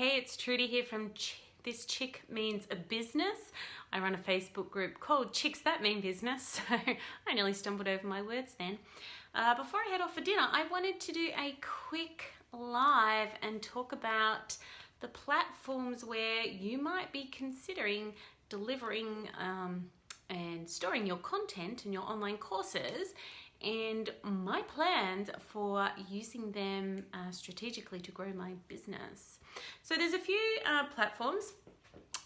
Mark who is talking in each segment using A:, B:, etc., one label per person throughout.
A: Hey, it's Trudy here from This Chick Means a Business. I run a Facebook group called Chicks That Mean Business, so I nearly stumbled over my words then. Before I head off for dinner, I wanted to do a quick live and talk about the platforms where you might be considering delivering and storing your content and your online courses, and my plans for using them strategically to grow my business. So there's a few platforms.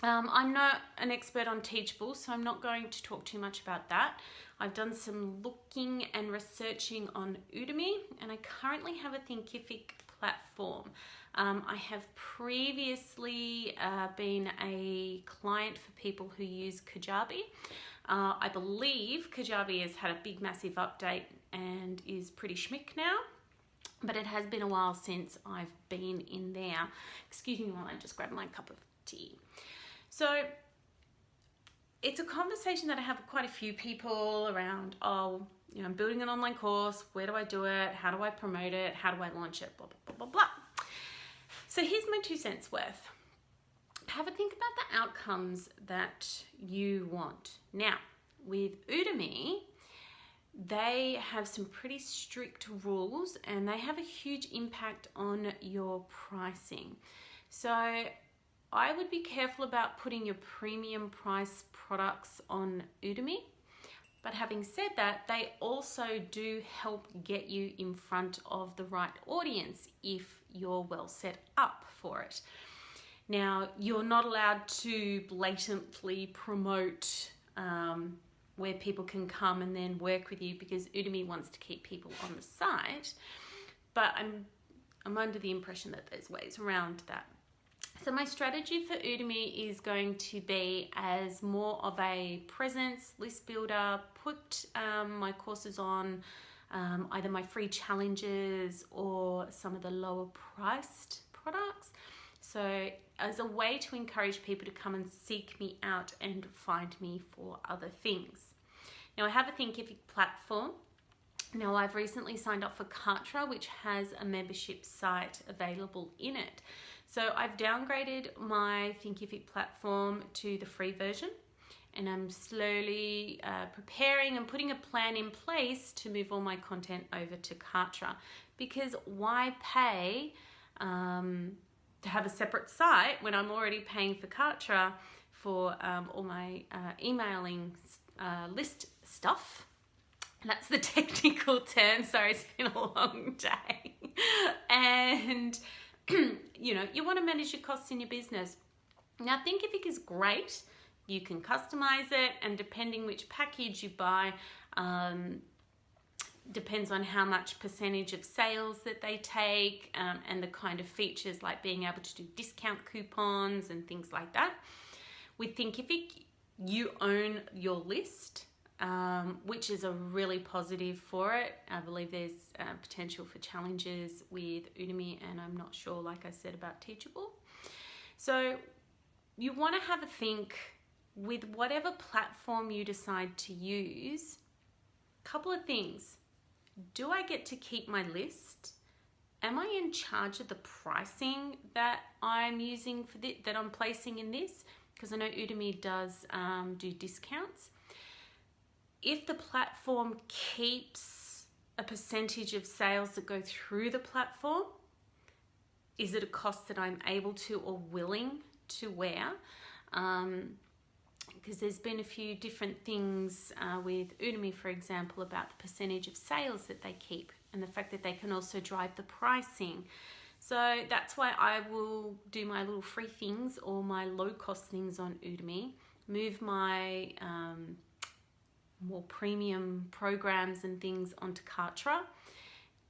A: I'm not an expert on Teachable, so I'm not going to talk too much about that. I've done some looking and researching on Udemy, and I currently have a Thinkific platform. I have previously been a client for people who use Kajabi. I believe Kajabi has had a big massive update and is pretty schmick now, but it has been a while since I've been in there. Excuse me while I just grab my cup of tea. So it's a conversation that I have with quite a few people around, I'm building an online course, where do I do it, how do I promote it, how do I launch it, blah, blah, blah, blah, blah. So here's my 2 cents worth. Have a think about the outcomes that you want. Now, with Udemy, they have some pretty strict rules and they have a huge impact on your pricing. So I would be careful about putting your premium price products on Udemy. But having said that, they also do help get you in front of the right audience if you're well set up for it. Now, you're not allowed to blatantly promote where people can come and then work with you because Udemy wants to keep people on the site. But I'm under the impression that there's ways around that. So my strategy for Udemy is going to be as more of a presence list builder, put my courses on either my free challenges or some of the lower priced products. So as a way to encourage people to come and seek me out and find me for other things. Now I have a Thinkific platform. Now I've recently signed up for Kartra, which has a membership site available in it. So I've downgraded my Thinkific platform to the free version, and I'm slowly preparing and putting a plan in place to move all my content over to Kartra, because why pay to have a separate site when I'm already paying for Kartra for all my emailing list stuff. That's the technical term. Sorry, it's been a long day. And you want to manage your costs in your business. Now, Thinkific is great. You can customize it, and depending which package you buy, depends on how much percentage of sales that they take, and the kind of features like being able to do discount coupons and things like that. With Thinkific, you own your list, which is a really positive for it. I believe there's potential for challenges with Udemy, and I'm not sure, like I said, about Teachable. So you want to have a think with whatever platform you decide to use. Couple of things. Do I get to keep my list? Am I in charge of the pricing that I'm using for this, that I'm placing in this? Because I know Udemy does do discounts. If the platform keeps a percentage of sales that go through the platform, is it a cost that I'm able to or willing to wear? Because there's been a few different things with Udemy, for example, about the percentage of sales that they keep and the fact that they can also drive the pricing. So that's why I will do my little free things or my low cost things on Udemy, move my more premium programs and things onto Kartra,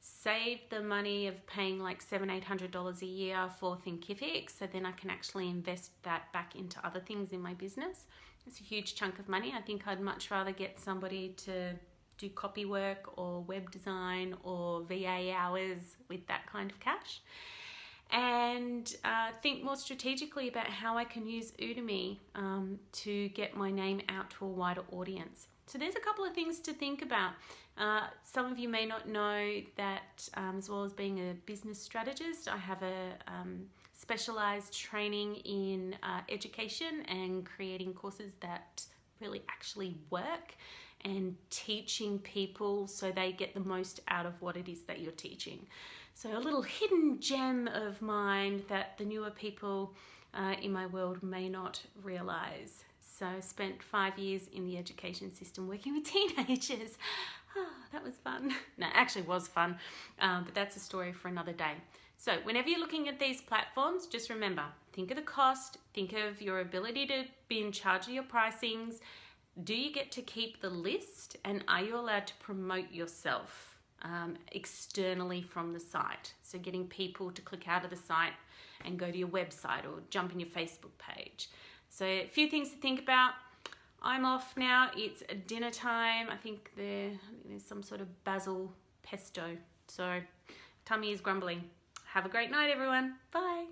A: save the money of paying like $700-800 a year for Thinkific, so then I can actually invest that back into other things in my business. It's a huge chunk of money. I think I'd much rather get somebody to do copy work or web design or VA hours with that kind of cash, and think more strategically about how I can use Udemy to get my name out to a wider audience. So there's a couple of things to think about. Some of you may not know that as well as being a business strategist, I have a specialized training in education and creating courses that really actually work and teaching people so they get the most out of what it is that you're teaching. So a little hidden gem of mine that the newer people in my world may not realize. So I spent 5 years in the education system working with teenagers. Oh, that was fun. No, it actually was fun, but that's a story for another day. So whenever you're looking at these platforms, just remember, think of the cost, think of your ability to be in charge of your pricings. Do you get to keep the list, and are you allowed to promote yourself externally from the site? So getting people to click out of the site and go to your website or jump in your Facebook page. So a few things to think about. I'm off now. It's dinner time. I think there's some sort of basil pesto. So tummy is grumbling. Have a great night, everyone. Bye.